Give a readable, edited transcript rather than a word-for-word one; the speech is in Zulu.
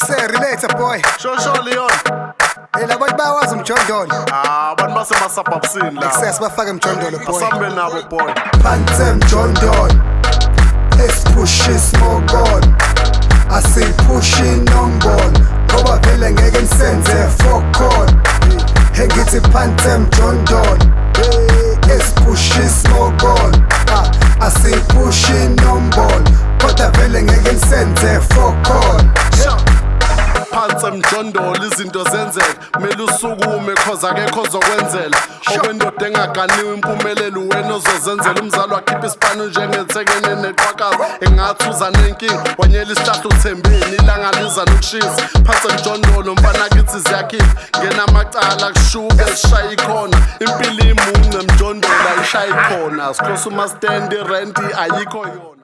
Relate boy. Sure Leon. Hey la bantu bayawazi umjondolo. Abantu basemasabhabusini la. Excess bafaka umjondolo boy. Asambe nabo boy. Phansi umjondolo. Esipush ismogol. Asipush inombolo. Ngoba vele ngeke nisenze for call. Hey ngithi phansi umjondolo. Esipush ismogol. Asipush inombolo. Kodwa vele ngeke nisenze for call. Phansi emjondolo izinto zenzeka kumele usukume cause akekho ozokwenzela okwendoda engaganiwe impumelelo wena ozozenzela umzali wakhipha isipano njengethekene neqwakazi engathi uza nenkinga wanyela isihlahla uthembeni ilanga liza nokushisa phansi emjondolo mfana kithi ziyakhipha ngenamacala kushuke sishaya ikhona impilo imunce emjondolo ayishayi khona sikhosa umastendi irenti ayikho yona.